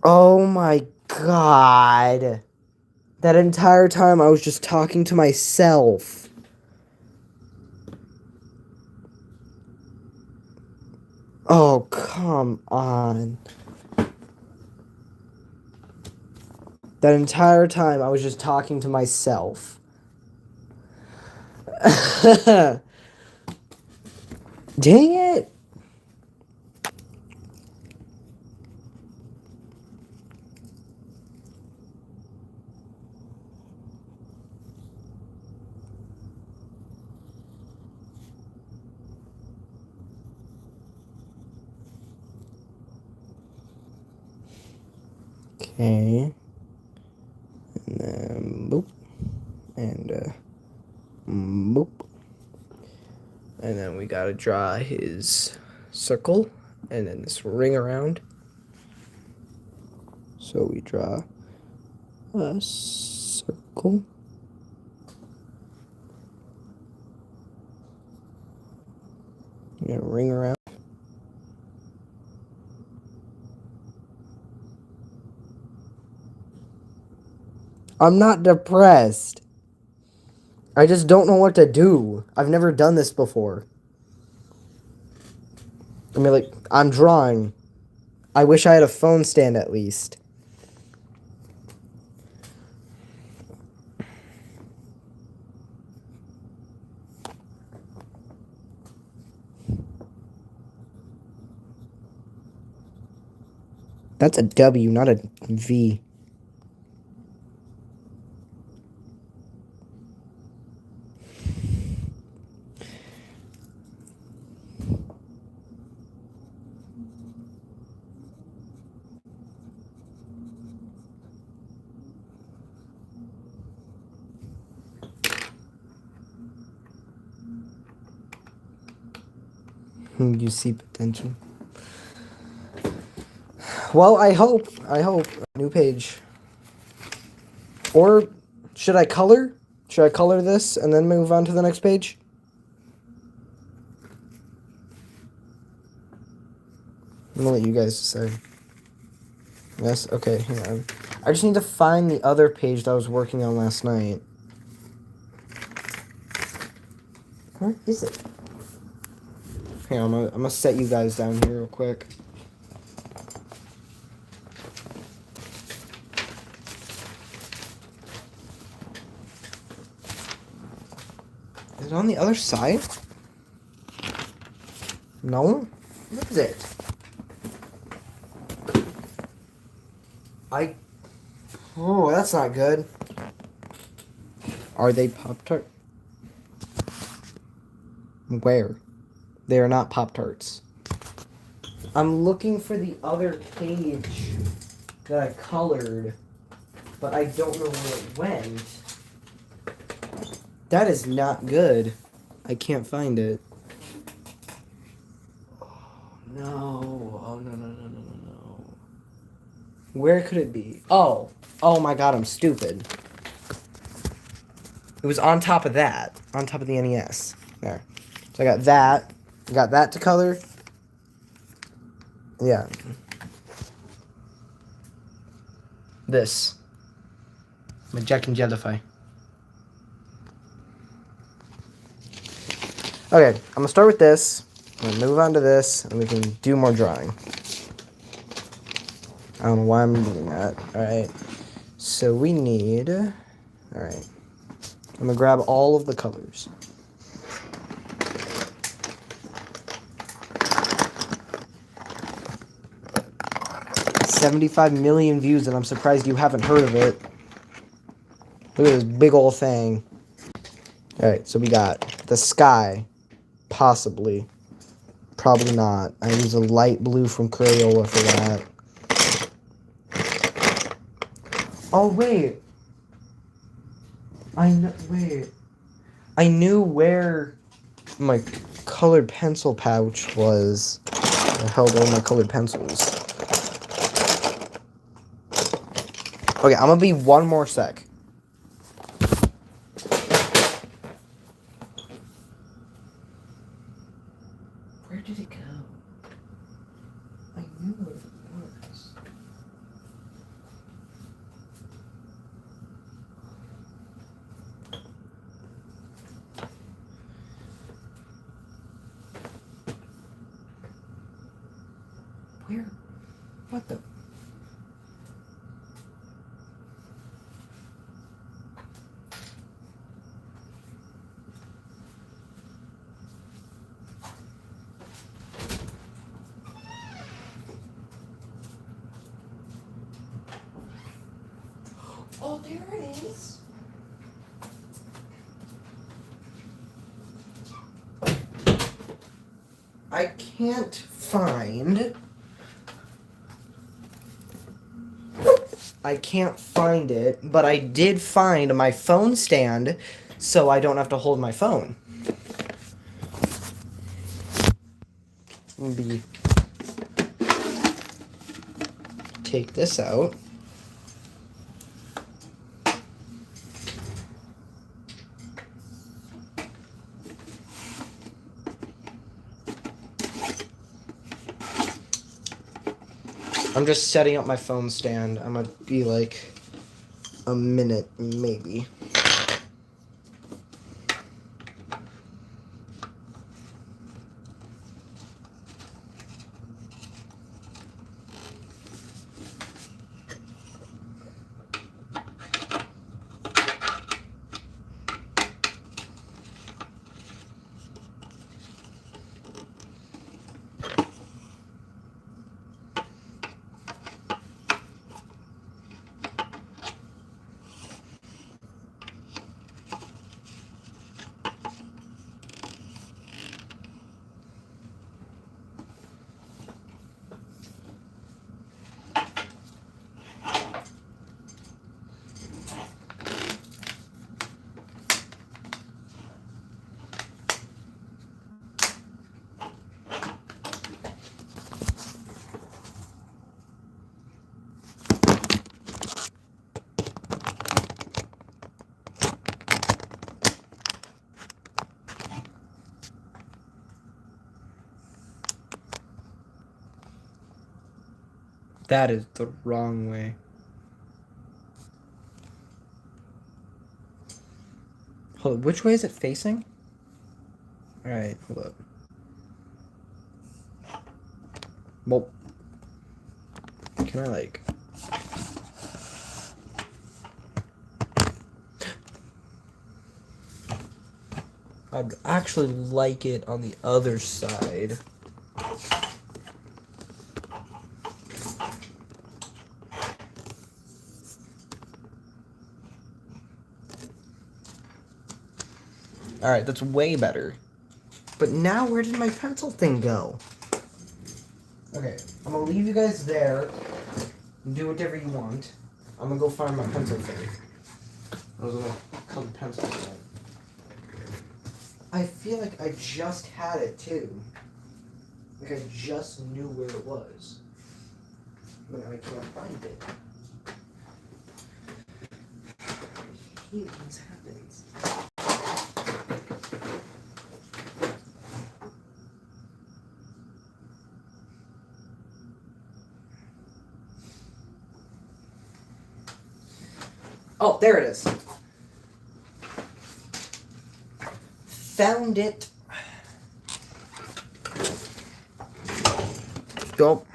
Oh my god. That entire time I was just talking to myself. Oh, come on. That entire time I was just talking to myself. Dang it. Okay. And then boop. And boop. And then we gotta draw his circle. And then this ring around. So we draw a circle. And a ring around. I'm not depressed. I just don't know what to do. I've never done this before. I mean, like, I'm drawing. I wish I had a phone stand at least. That's a W, not a V. You see potential. Well, I hope. New page. Or should I color? Should I color this and then move on to the next page? I'm gonna let you guys decide. Yes? Okay, hang on. I just need to find the other page that I was working on last night. Where is it? Hang on, I'm gonna set you guys down here real quick. Is it on the other side? No? Where is it? Oh, that's not good. Are they Pop-Tart? Where? They are not Pop-Tarts. I'm looking for the other page that I colored, but I don't know where it went. That is not good. I can't find it. Oh, no. Oh, no. Where could it be? Oh. Oh my god, I'm stupid. It was on top of that. On top of the NES. There. So I got that. I got that to color. Yeah. This. My Jack and Jellify. Okay, I'm gonna start with this. I'm gonna move on to this, and we can do more drawing. I don't know why I'm doing that. Alright. So we need... Alright. I'm gonna grab all of the colors. $75 million views, and I'm surprised you haven't heard of it. Look at this big old thing. Alright, so we got the sky. Possibly. Probably not. I use a light blue from Crayola for that. Oh, wait. Wait. I knew where my colored pencil pouch was. I held all my colored pencils. Okay, I'm gonna be one more sec. Where did it go? I knew where it was. Where? What the? Oh, there it is. I can't find it, but I did find my phone stand, so I don't have to hold my phone. Maybe take this out. I'm just setting up my phone stand. I'm gonna be like a minute, maybe. That is the wrong way. Hold on, which way is it facing? Alright, hold up. Well, can I like... I'd actually like it on the other side. Alright, that's way better. But now where did my pencil thing go? Okay, I'm gonna leave you guys there. Do whatever you want. I'm gonna go find my pencil thing. I was gonna cut the pencil thing. I feel like I just had it too. Like I just knew where it was. But now I can't find it. I hate when this happens. Oh, there it is. Found it. Go.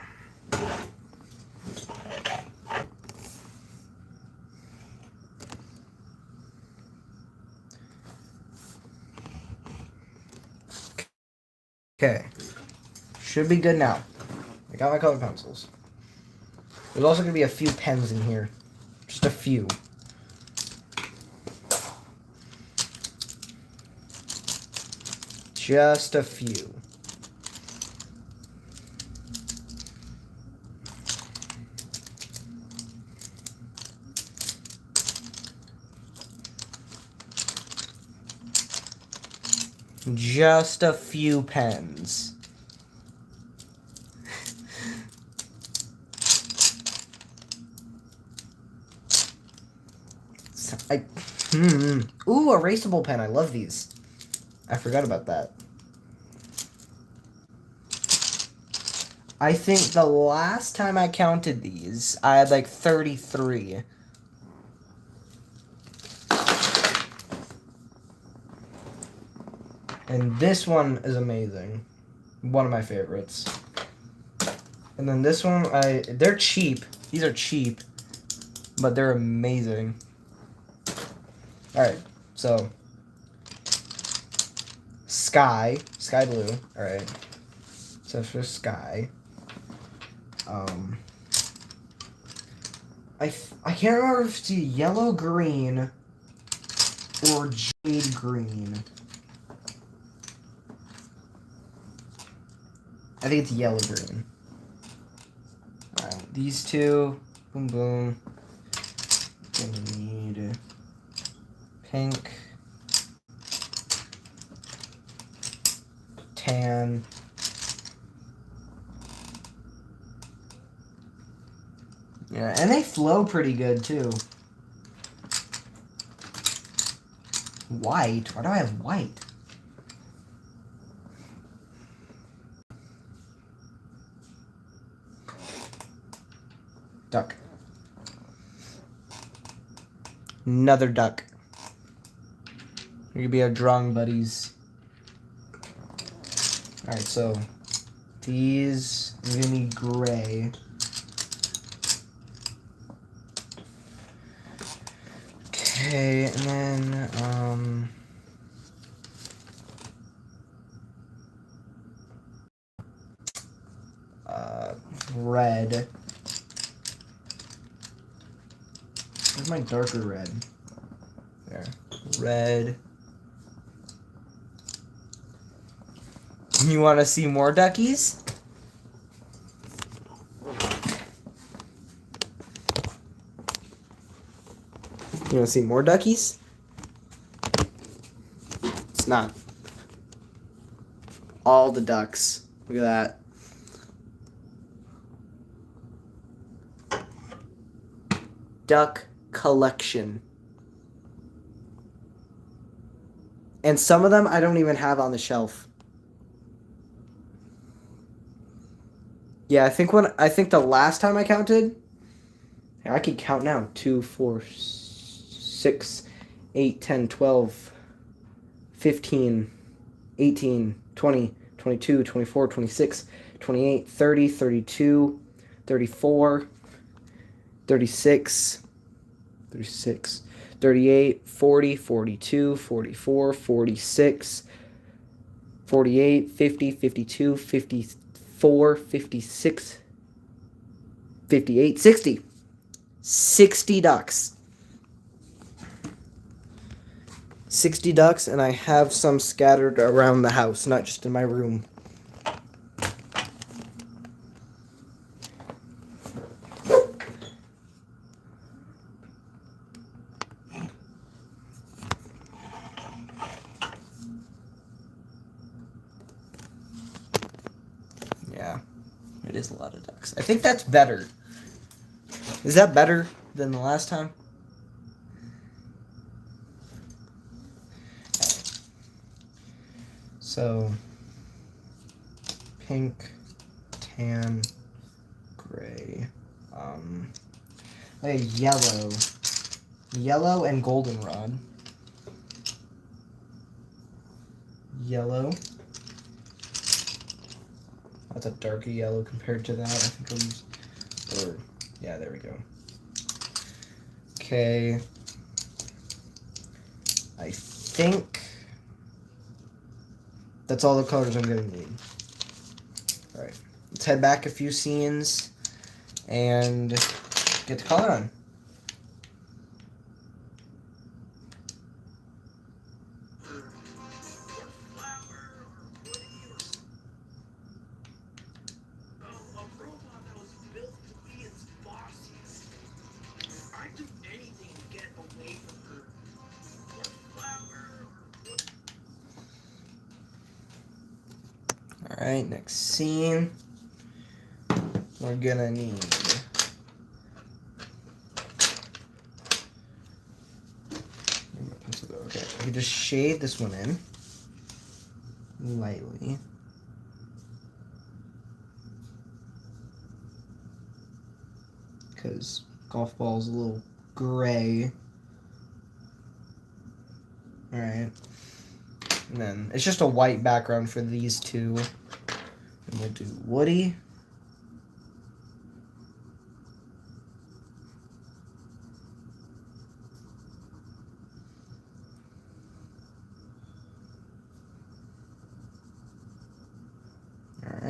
Okay. Should be good now. I got my colored pencils. There's also going to be a few pens in here. Just a few. Just a few. Just a few pens. Ooh, erasable pen. I love these. I forgot about that. I think the last time I counted these, I had like 33. And this one is amazing. One of my favorites. And then this one, they're cheap. These are cheap, but they're amazing. All right, so sky blue. All right, so for sky, I can't remember if it's yellow green or jade green. I think it's yellow green. Alright, these two. Boom, boom. Gonna need pink, tan, yeah, and they flow pretty good too. White? Why do I have white? Duck. Another duck. You're gonna be our drawing buddies. Alright, so these are gonna be gray. Okay, and then red. Where's my darker red? There. Red. You want to see more duckies? You want to see more duckies? It's not all the ducks. Look at that. Duck collection. And some of them I don't even have on the shelf. Yeah, I think the last time I counted, I can count now. 2, 4, 6, 8, 10, 12, 15, 18, 20, 22, 24, 26, 28, 30, 32, 34, 36, 38, 40, 42, 44, 46, 48, 50, 52, 54, 56, 58, 60. 60 ducks. 60 ducks, and I have some scattered around the house, not just in my room. Yeah, it is a lot of ducks. I think that's better. Is that better than the last time? So, pink, tan, gray, yellow and goldenrod. Yellow. That's a darker yellow compared to that. I think I'll use, yeah, there we go. Okay. I think that's all the colors I'm gonna need. All right, let's head back a few scenes and get the color on. Alright, next scene. We're gonna need okay, you can just shade this one in lightly. Because golf ball is a little gray. Alright. And then it's just a white background for these two. And we'll do Woody.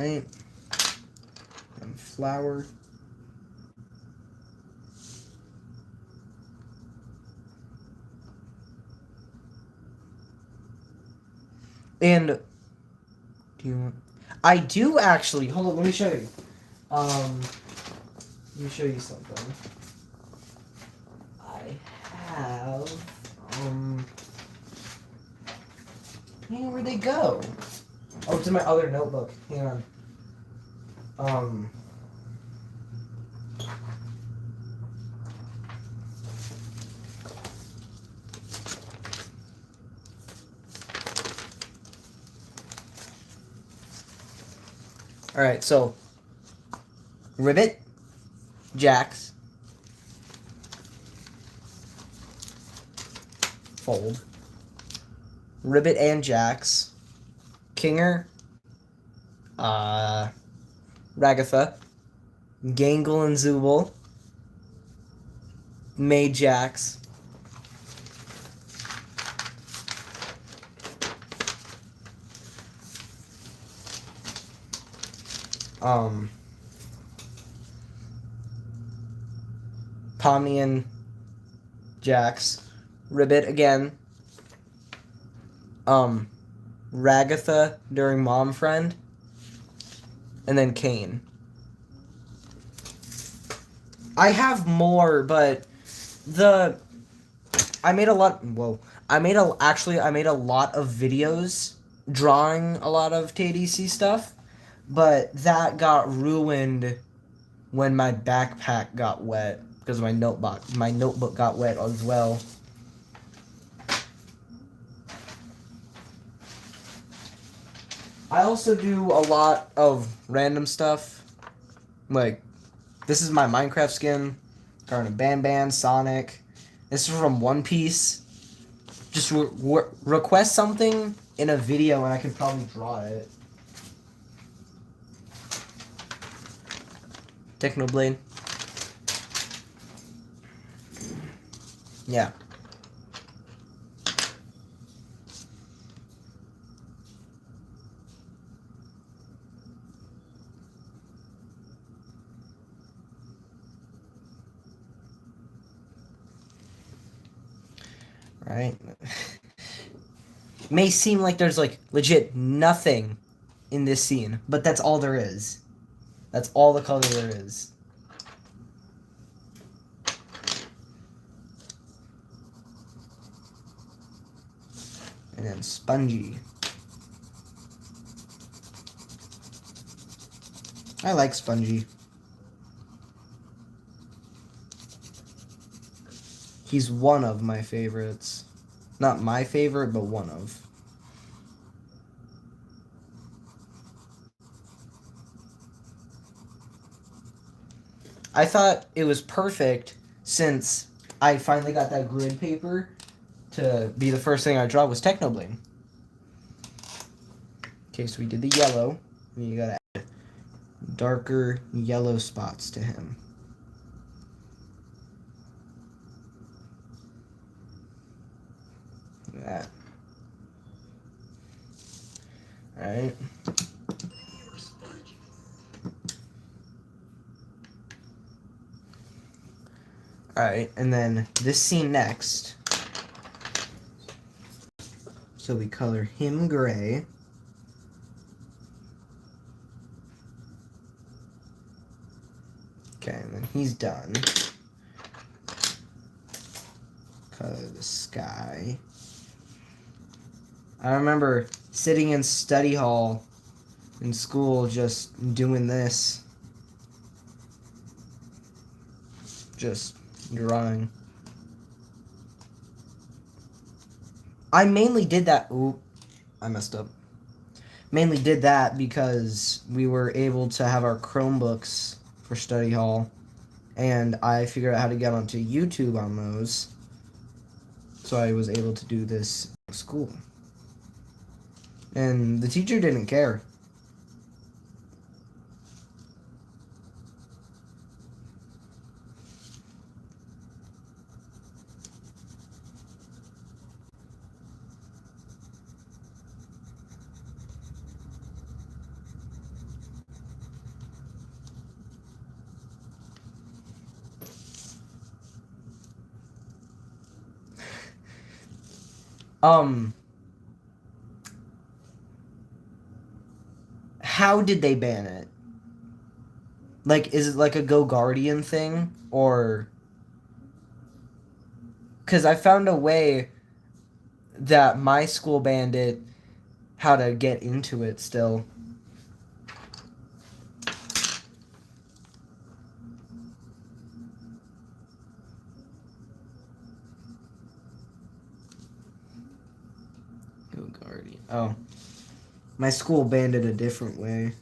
Right? And flour. And do you want? I do actually. Hold on, let me show you. Let me show you something. I have. Man, where'd they go? Oh, it's in my other notebook. Hang on. All right, so rivet, jacks, fold, rivet and jacks, kinger, Ragatha, Gangle and Zubul, made jacks, Pomian jacks, ribbit again, Ragatha during Mom Friend, and then Kane. I have more, but I made a lot. Whoa! I made a lot of videos drawing a lot of TDC stuff, but that got ruined when my backpack got wet because my notebook got wet as well. I also do a lot of random stuff. Like, this is my Minecraft skin. Garnet Ban, Sonic. This is from One Piece. Just request something in a video and I can probably draw it. Technoblade. Yeah. Right? May seem like there's like legit nothing in this scene, but that's all there is. That's all the color there is. And then Spongy. I like Spongy. He's one of my favorites. Not my favorite, but one of. I thought it was perfect since I finally got that grid paper to be the first thing I draw was Technoblade. Okay, so we did the yellow. And you gotta add darker yellow spots to him. Like that. Alright. Alright, and then this scene next. So we color him gray. Okay, and then he's done. Color the sky. I remember sitting in study hall in school just doing this. Just drawing. I mainly did that. Ooh, I messed up. Mainly did that because we were able to have our Chromebooks for study hall, and I figured out how to get onto YouTube on those, so I was able to do this at school. And the teacher didn't care. How did they ban it? Like, is it like a Go Guardian thing? Or... Because I found a way that my school banned it, how to get into it still. Go Guardian. Oh. My school banned it a different way.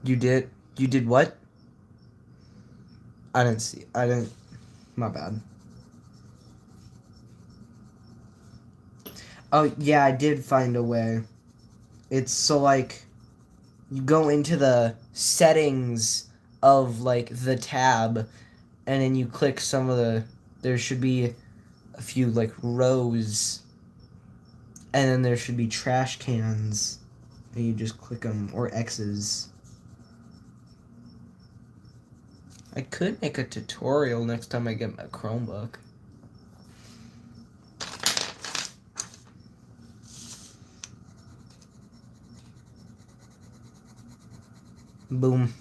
You did what? I didn't, my bad. Oh, yeah, I did find a way. It's so, like, you go into the settings of, like, the tab, and then you click some of the, there should be a few, like, rows, and then there should be trash cans, and you just click them, or X's. I could make a tutorial next time I get my Chromebook. Boom.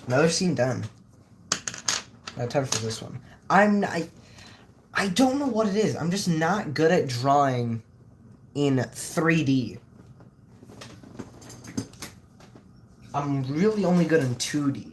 Another scene done. Now time for this one. I don't know what it is. I'm just not good at drawing in 3D. I'm really only good in 2D.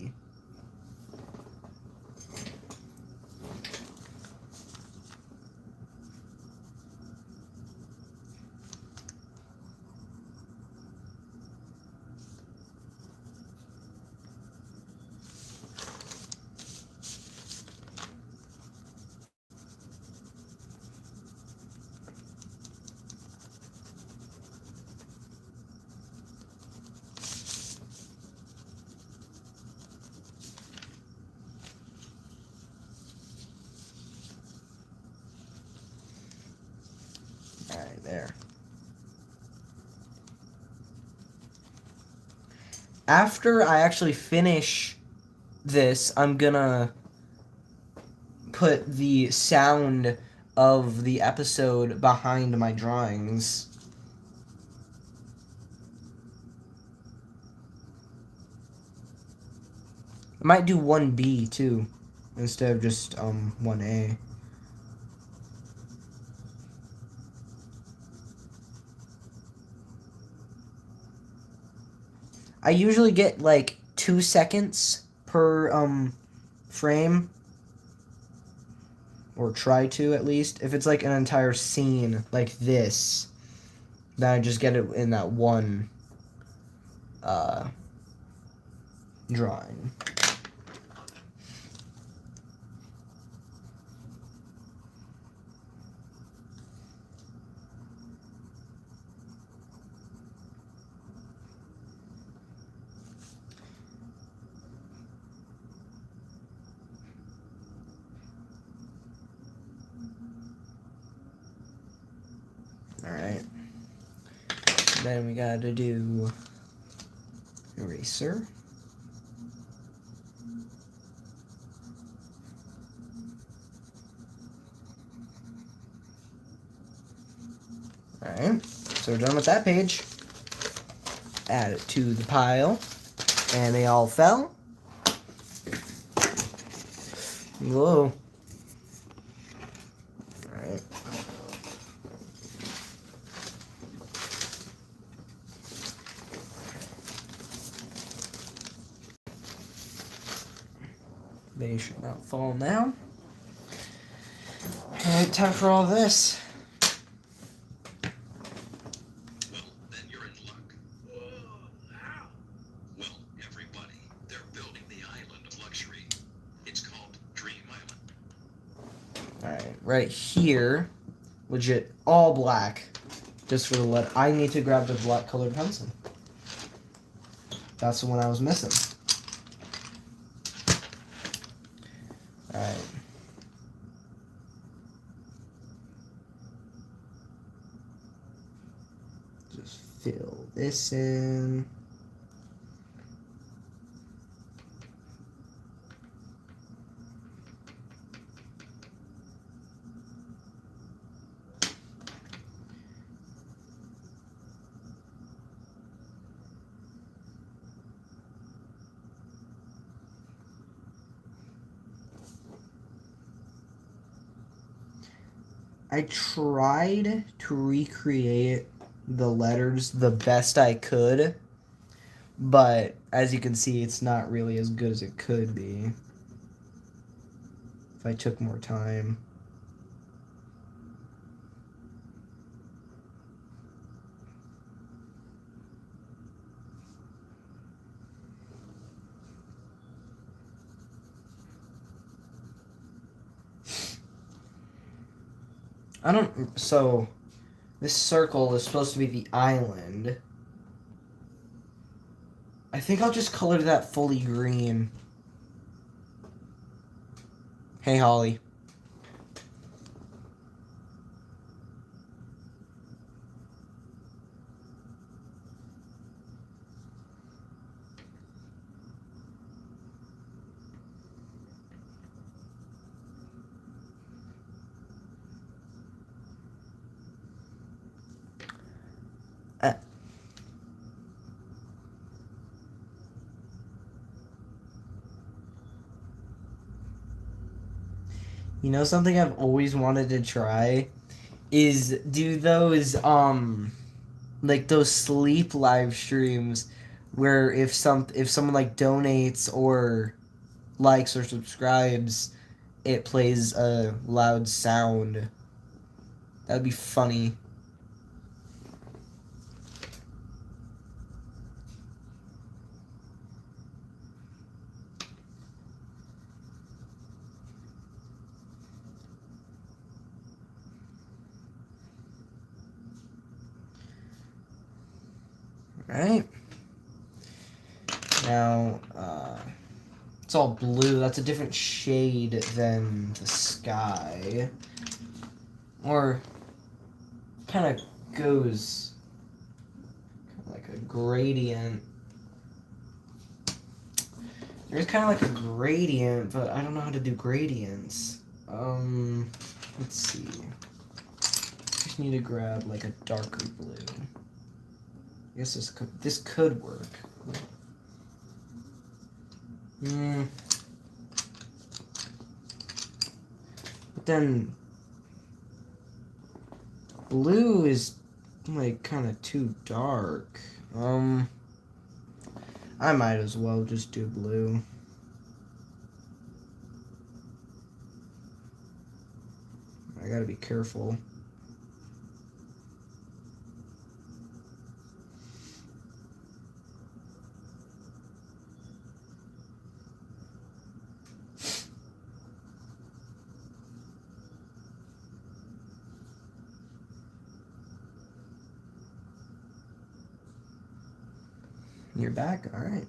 Alright, there. After I actually finish this, I'm gonna put the sound of the episode behind my drawings. I might do 1B too, instead of just 1A. I usually get like 2 seconds per frame, or try to at least. If it's like an entire scene like this, then I just get it in that one drawing. Alright. Then we gotta do eraser. Alright, so we're done with that page. Add it to the pile. And they all fell. Whoa. Alright. They should not fall now. Alright, time for all this. Well, then you're in luck. Well, everybody, they're building the island of luxury. It's called Dream Island. Alright, right here, legit all black. Just for the letter. I need to grab the black colored pencil. That's the one I was missing. Alright. Just fill this in. I tried to recreate the letters the best I could, but as you can see, it's not really as good as it could be if I took more time. So this circle is supposed to be the island. I think I'll just color that fully green. Hey, Holly. You know something I've always wanted to try is do those like those sleep live streams where if someone like donates or likes or subscribes, it plays a loud sound. That'd be funny. Right? Now, it's all blue. That's a different shade than the sky. Or kind of goes like a gradient. There's kind of like a gradient, but I don't know how to do gradients. Let's see. Just need to grab like a darker blue. I guess this could work. But then blue is like kind of too dark. I might as well just do blue. I gotta be careful. You're back? All right.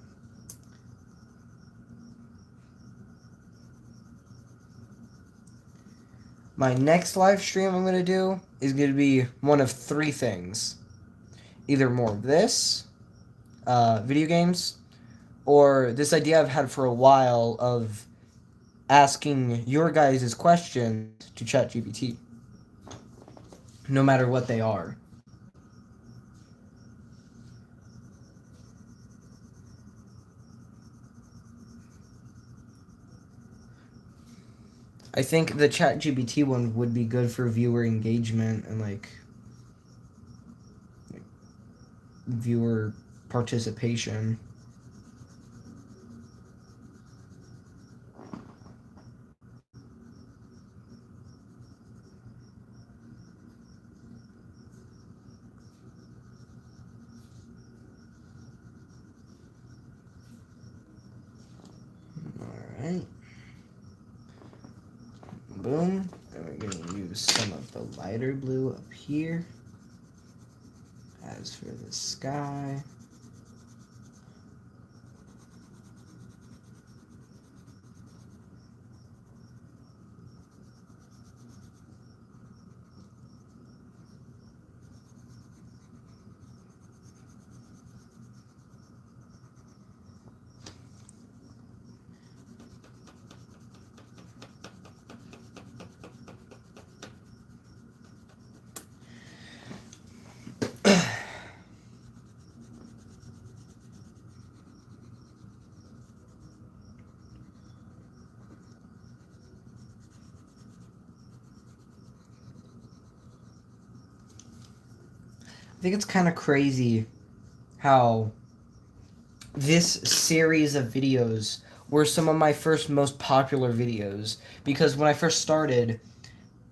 My next live stream I'm going to do is going to be one of three things. Either more of this, video games, or this idea I've had for a while of asking your guys' questions to ChatGPT, no matter what they are. I think the ChatGPT one would be good for viewer engagement and like viewer participation. All right. Boom. And we're going to use some of the lighter blue up here. As for the sky, I think it's kind of crazy how this series of videos were some of my first most popular videos, because when I first started,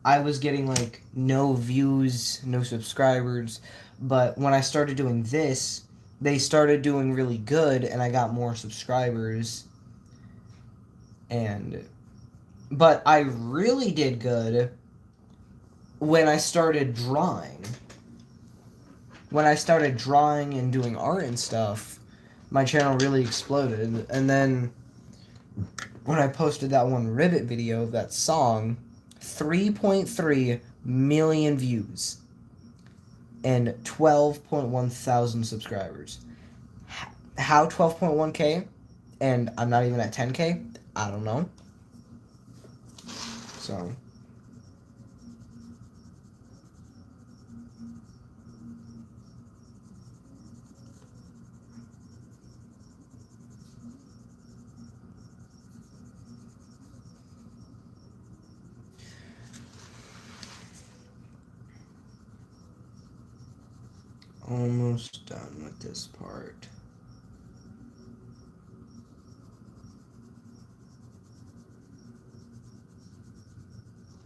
I was getting like no views, no subscribers, but when I started doing this, they started doing really good and I got more subscribers. But I really did good when I started drawing. When I started drawing and doing art and stuff, my channel really exploded. And then when I posted that one Ribbit video of that song, 3.3 million views and 12.1 thousand subscribers. How 12.1k and I'm not even at 10k? I don't know. So almost done with this part.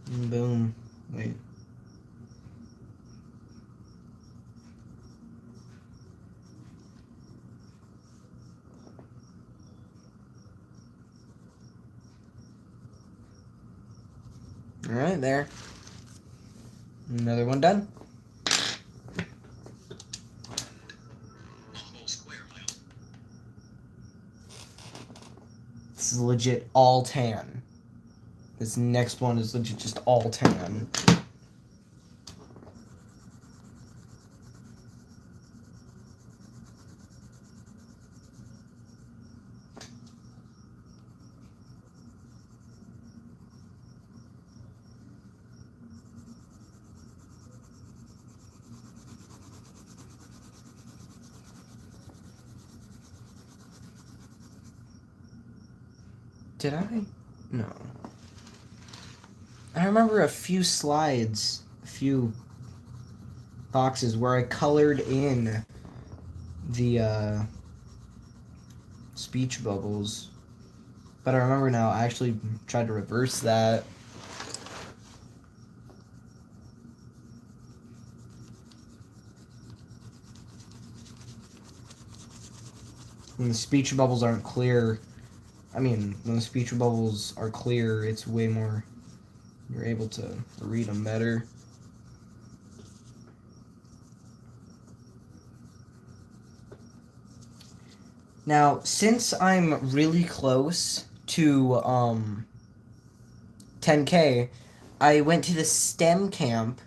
Boom. Wait. All right, there. Another one done. A whole square mile. This is legit all tan. This next one is legit just all tan. Did I? No. I remember a few slides, a few boxes where I colored in the speech bubbles. But I remember now I actually tried to reverse that. When the speech bubbles aren't clear, when the speech bubbles are clear, it's way more, you're able to read them better. Now, since I'm really close to 10K, I went to the STEM camp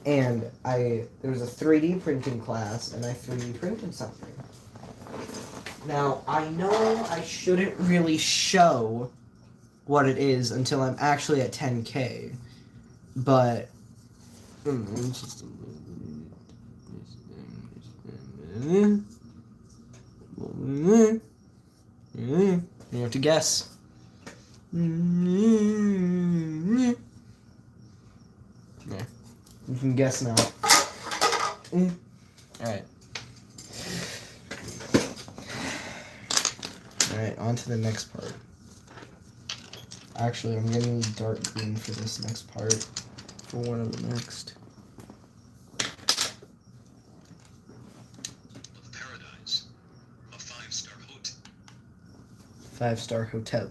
and there was a 3D printing class and I 3D printed something. Now, I know I shouldn't really show what it is until I'm actually at 10K, but you have to guess. Yeah, you can guess now. Alright. Alright, on to the next part. Actually, I'm gonna need dark green for this next part. For one of the next. Of paradise. A 5-star hotel. 5-star hotel.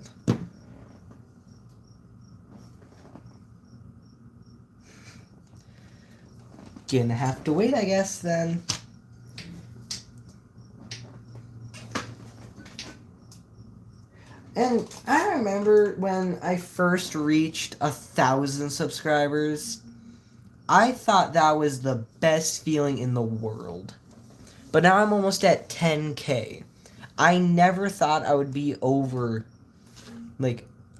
Gonna have to wait, I guess, then. And I remember when I first reached 1,000 subscribers, I thought that was the best feeling in the world. But now I'm almost at 10K. I never thought I would be over,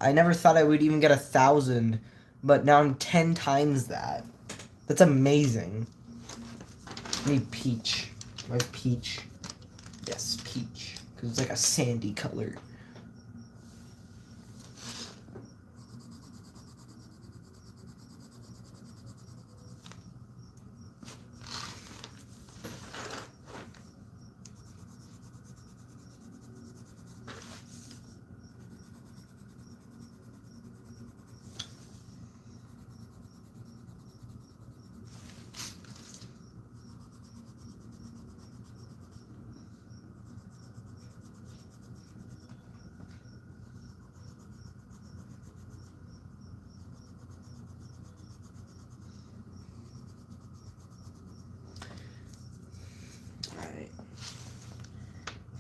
I never thought I would even get 1,000, but now I'm 10 times that. That's amazing. I need peach. Why peach? Yes, peach. Because it's like a sandy color.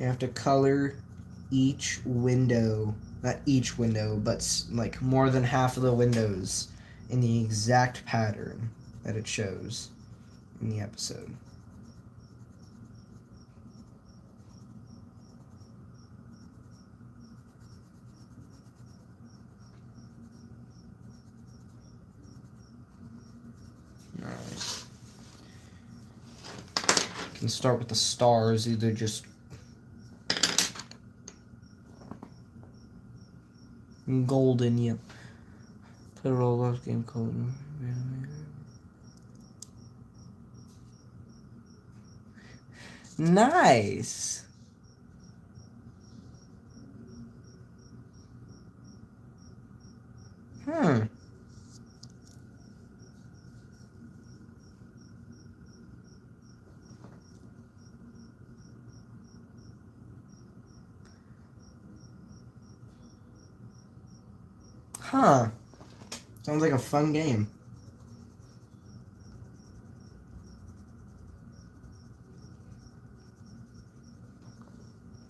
You have to color each window, not each window, but like more than half of the windows in the exact pattern that it shows in the episode. Alright. You can start with the stars, either just golden, yep. Put a Roblox game code. Nice. Hmm. Huh. Sounds like a fun game.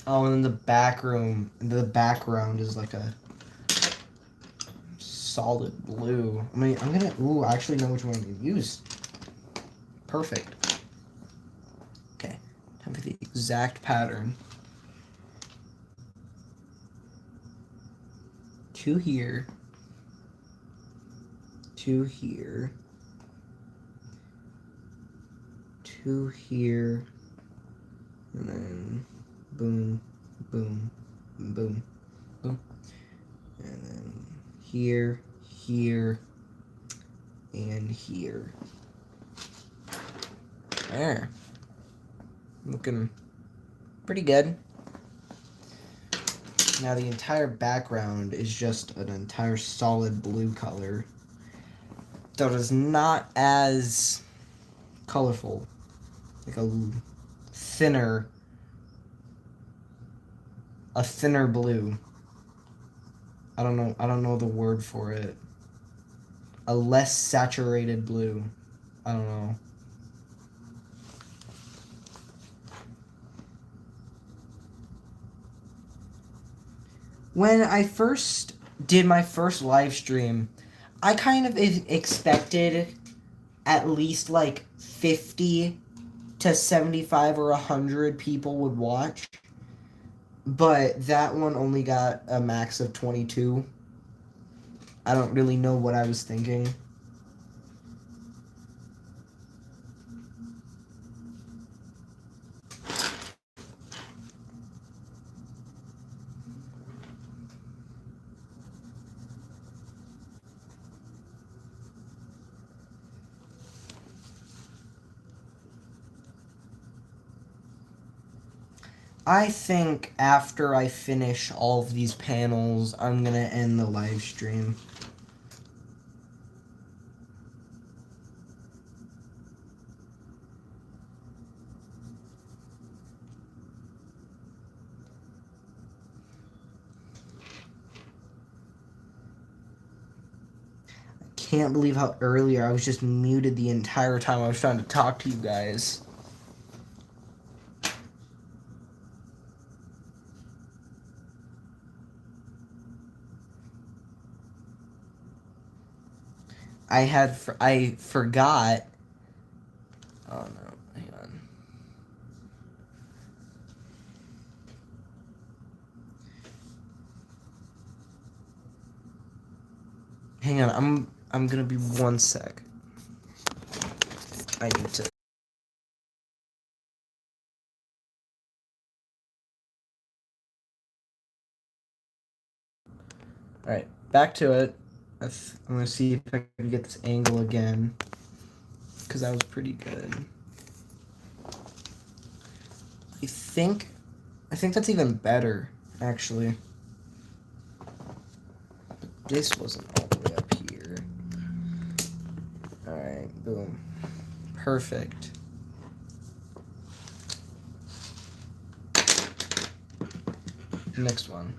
Oh, and then the background is like a solid blue. I mean, I actually know which one to use. Perfect. Okay, time for the exact pattern. 2 here. 2 here. 2 here. And then boom, boom, boom, boom. And then here, here, and here. There. Looking pretty good. Now the entire background is just an entire solid blue color. Though it is not as colorful. Like a thinner blue. I don't know the word for it. A less saturated blue. I don't know. When I first did my first live stream, I kind of expected at least like 50 to 75 or 100 people would watch. But that one only got a max of 22. I don't really know what I was thinking. I think after I finish all of these panels, I'm gonna end the live stream. I can't believe how earlier I was just muted the entire time I was trying to talk to you guys. I forgot. Oh no, hang on. Hang on, I'm gonna be 1 sec. I need to. Alright, back to it. I'm gonna see if I can get this angle again. Because that was pretty good. I think that's even better, actually. But this wasn't all the way up here. Alright, boom. Perfect. Next one.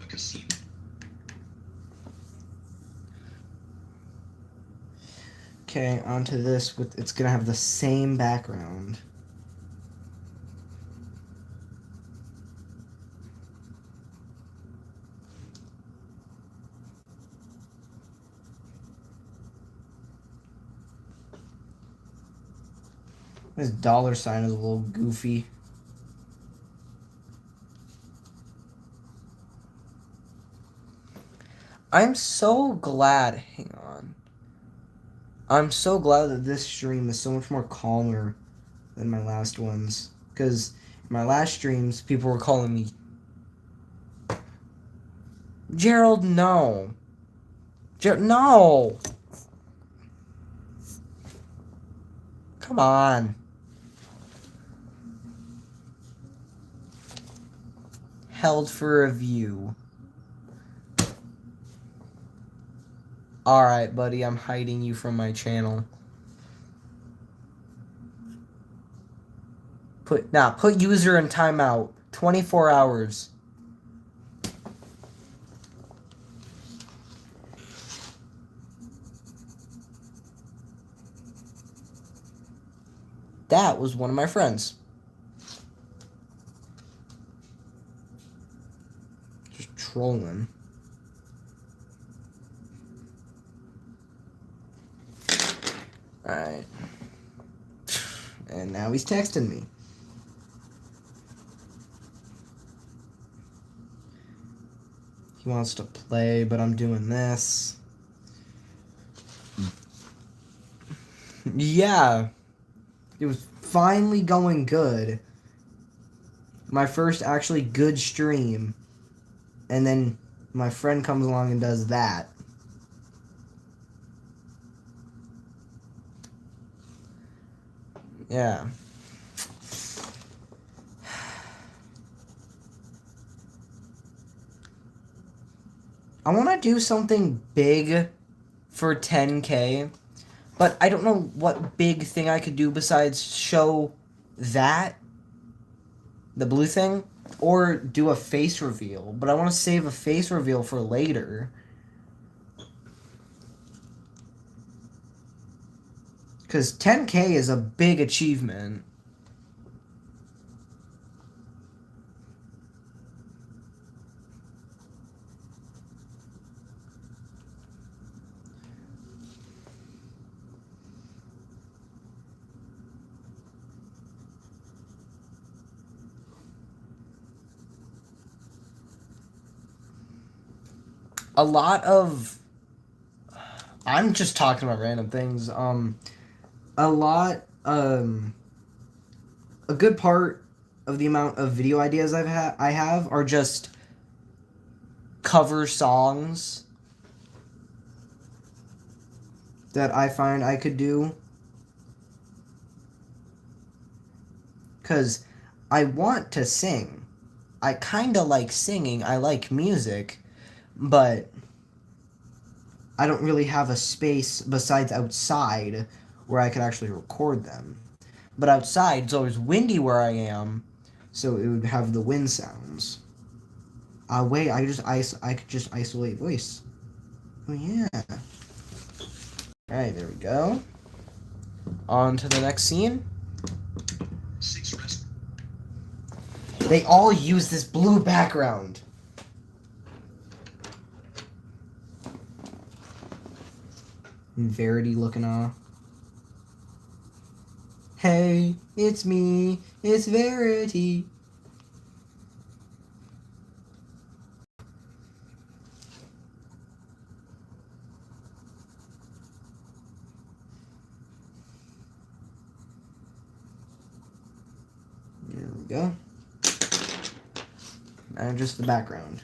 Okay, onto this. It's gonna have the same background. This dollar sign is a little goofy. I'm so glad. Hang on. I'm so glad that this stream is so much more calmer than my last ones. Because in my last streams, people were calling me Gerald. No. No. Come on. Held for review. Alright, buddy, I'm hiding you from my channel. Put user in timeout. 24 hours. That was one of my friends. Just trolling. Alright. And now he's texting me. He wants to play, but I'm doing this. Yeah. It was finally going good. My first actually good stream. And then my friend comes along and does that. Yeah. I want to do something big for 10K, but I don't know what big thing I could do besides show that, the blue thing, or do a face reveal. But I want to save a face reveal for later. Because 10K is a big achievement. A lot of... I'm just talking about random things. A good part of the amount of video ideas I have are just cover songs that I find I could do. Because I want to sing. I kind of like singing. I like music. But I don't really have a space besides outside where I could actually record them. But outside, it's always windy where I am, so it would have the wind sounds. Wait, I could just isolate voice. Oh yeah. Alright, there we go. On to the next scene. They all use this blue background. Verity looking off. Hey, it's me. It's Verity. There we go. And just the background.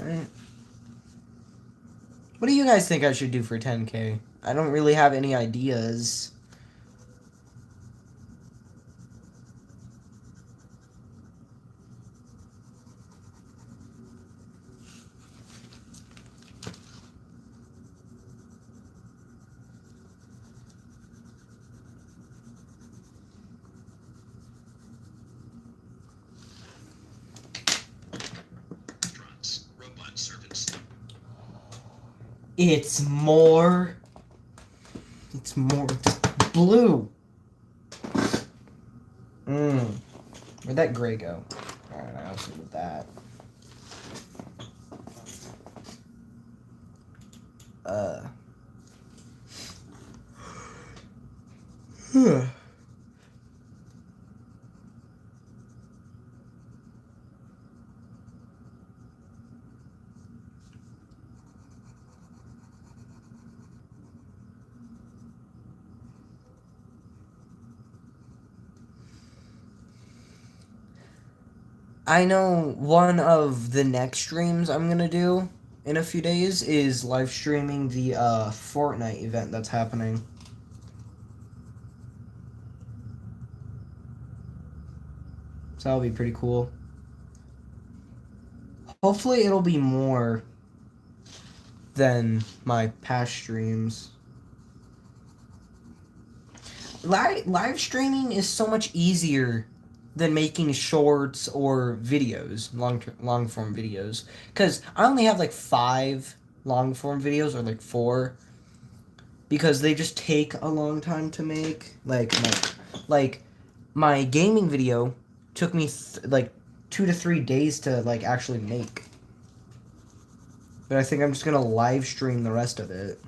Alright. What do you guys think I should do for 10K? I don't really have any ideas. It's more blue. Where'd that gray go? Alright, I also with that. I know one of the next streams I'm gonna do in a few days is live streaming the Fortnite event that's happening. So that'll be pretty cool. Hopefully it'll be more than my past streams. Live streaming is so much easier than making shorts or videos, long form videos. Because I only have like 5 long form videos, or like 4, because they just take a long time to make. Like my gaming video took me like 2 to 3 days to like actually make. But I think I'm just gonna live stream the rest of it,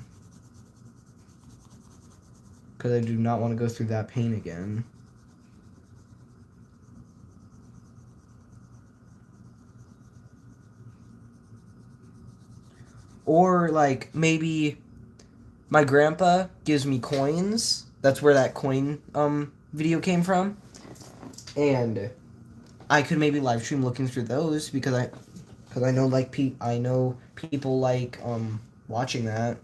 because I do not want to go through that pain again. Or like maybe my grandpa gives me coins. That's where that coin video came from. And I could maybe live stream looking through those, because I know I know people like watching that.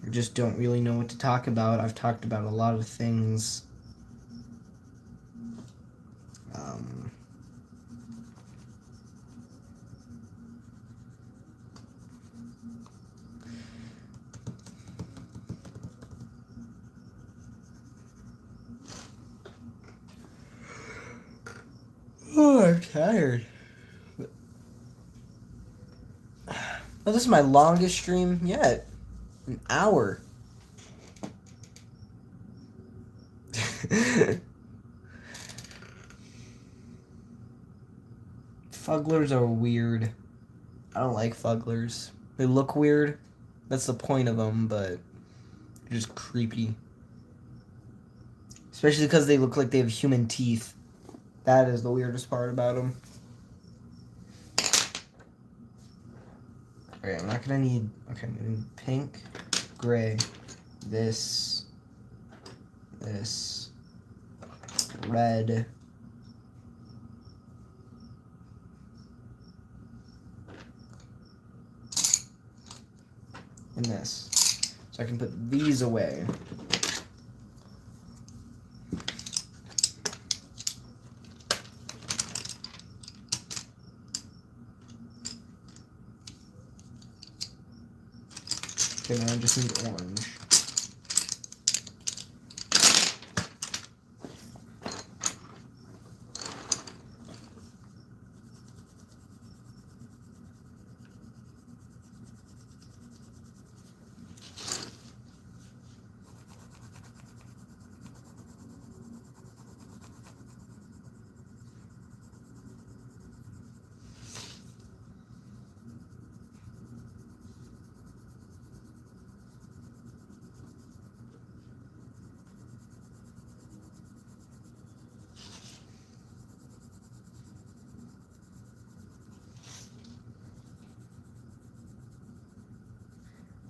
I just don't really know what to talk about. I've talked about a lot of things. Oh, I'm tired. Oh, this is my longest stream yet. An hour. Fugglers are weird. I don't like fugglers. They look weird. That's the point of them, but they're just creepy. Especially because they look like they have human teeth. That is the weirdest part about them. Okay, I'm not gonna need... Okay, I'm gonna need pink, gray, this, red, and this. So I can put these away. Okay, now I just need orange.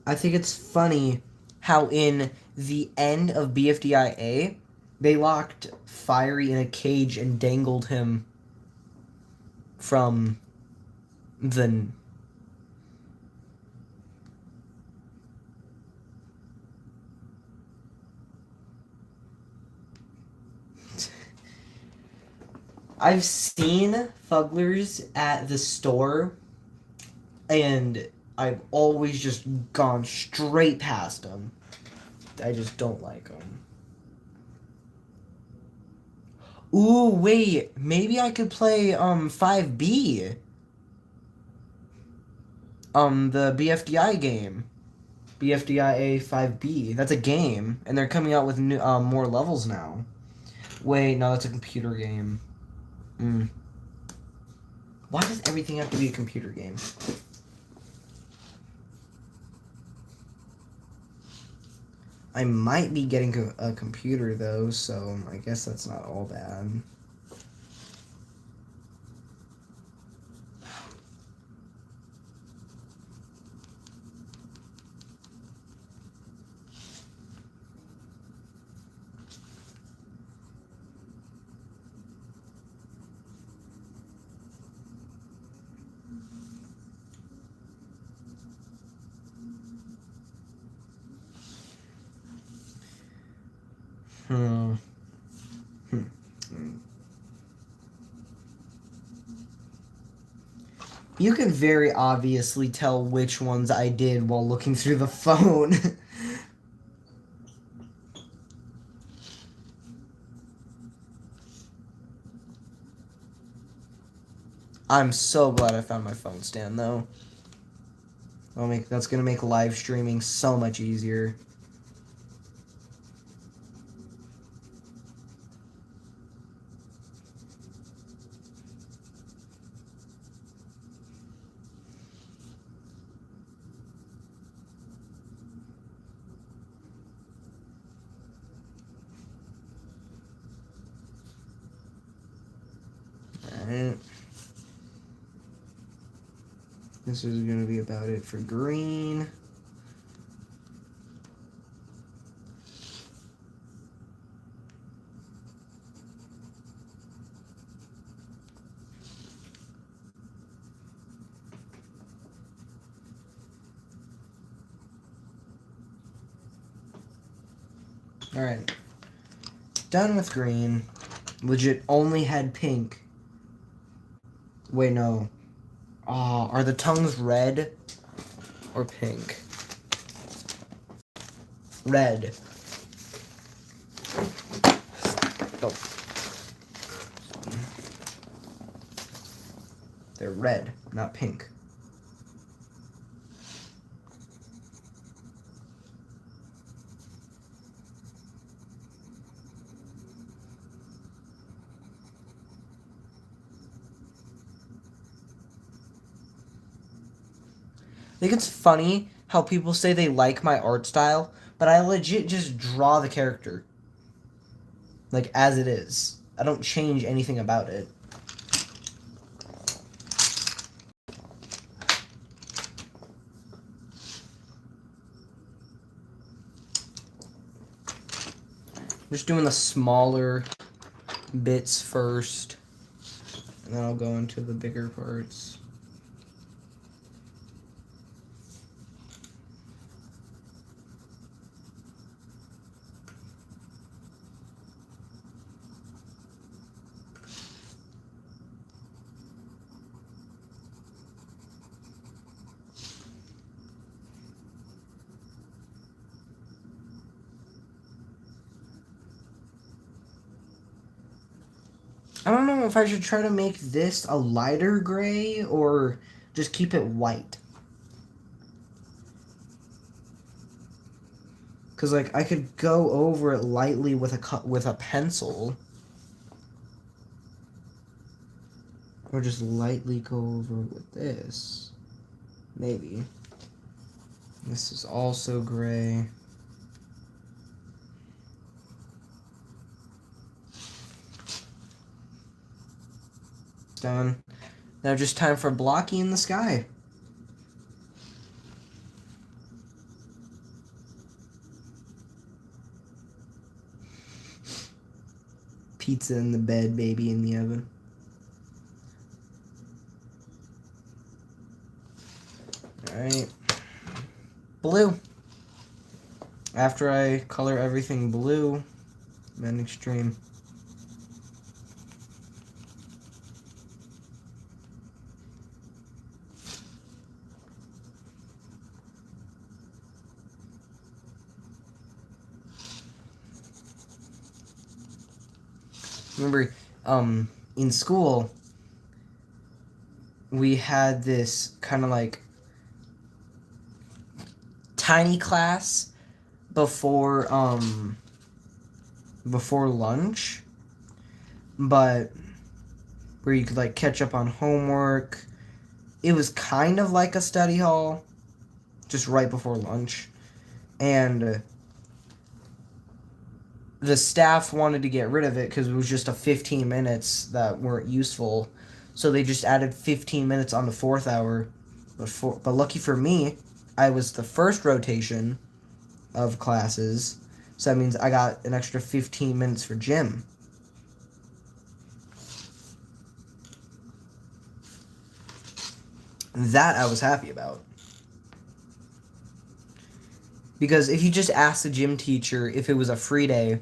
I think it's funny how in the end of BFDIA, they locked Fiery in a cage and dangled him from the... I've seen Fugglers at the store, and I've always just gone straight past them. I just don't like them. Ooh, wait. Maybe I could play 5B. The BFDI game. BFDIA 5B. That's a game, and they're coming out with new more levels now. Wait, no, that's a computer game. Why does everything have to be a computer game? I might be getting a computer, though, so I guess that's not all bad. You can very obviously tell which ones I did while looking through the phone. I'm so glad I found my phone stand, though. That's gonna make live streaming so much easier. Alright. This is gonna be about it for green. Alright. Done with green. Legit only had pink. Wait, no. Are the tongues red or pink? Red. Oh. They're red, not pink. I think it's funny how people say they like my art style, but I legit just draw the character. Like, as it is. I don't change anything about it. I'm just doing the smaller bits first, and then I'll go into the bigger parts. I don't know if I should try to make this a lighter gray or just keep it white. Cause like I could go over it lightly with a pencil, or just lightly go over it with this. Maybe. This is also gray. Done. Now just time for blocking in the sky. Pizza in the bed, baby in the oven. Alright. Blue. After I color everything blue, then extreme. Remember, in school, we had this kind of like tiny class before lunch, but where you could like catch up on homework. It was kind of like a study hall, just right before lunch, and the staff wanted to get rid of it because it was just a 15 minutes that weren't useful, so they just added 15 minutes on the fourth hour. But lucky for me, I was the first rotation of classes, so that means I got an extra 15 minutes for gym. That I was happy about. Because if you just asked the gym teacher if it was a free day,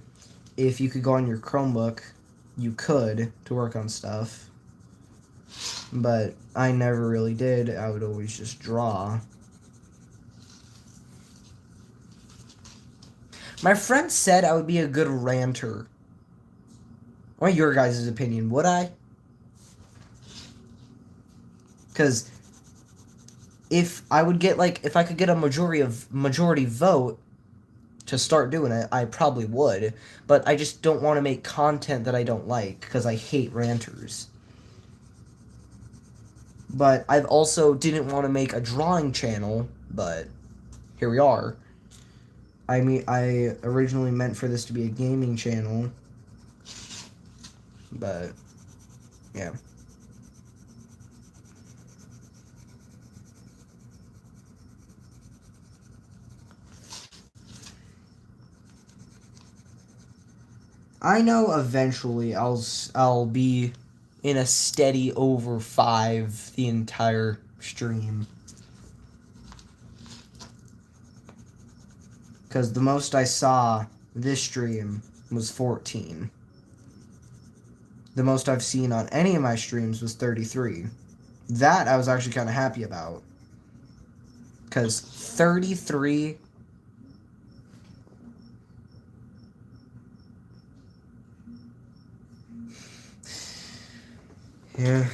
if you could go on your Chromebook, you could to work on stuff. But I never really did. I would always just draw. My friend said I would be a good ranter. What your guys' opinion? Would I? Because if I would get if I could get a majority vote to start doing it, I probably would. But I just don't want to make content that I don't like because I hate ranters. But I've also didn't want to make a drawing channel, but here we are. I mean, I originally meant for this to be a gaming channel, but yeah. I know eventually I'll be in a steady over 5 the entire stream. Because the most I saw this stream was 14. The most I've seen on any of my streams was 33. That I was actually kind of happy about. Because 33... Yeah.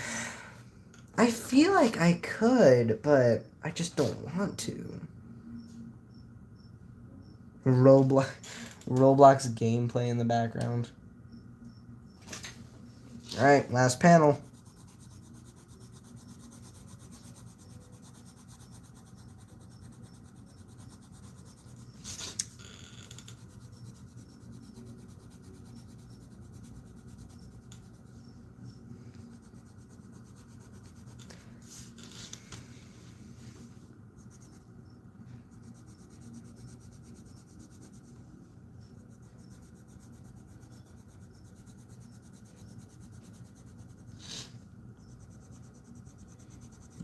I feel like I could, but I just don't want to. Roblox gameplay in the background. Alright, last panel.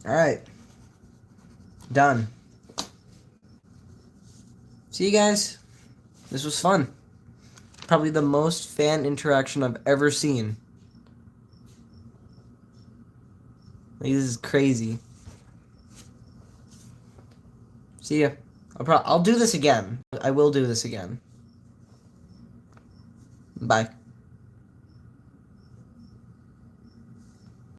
Alright. Done. See you guys. This was fun. Probably the most fan interaction I've ever seen. Like, this is crazy. See ya. I'll do this again. I will do this again. Bye.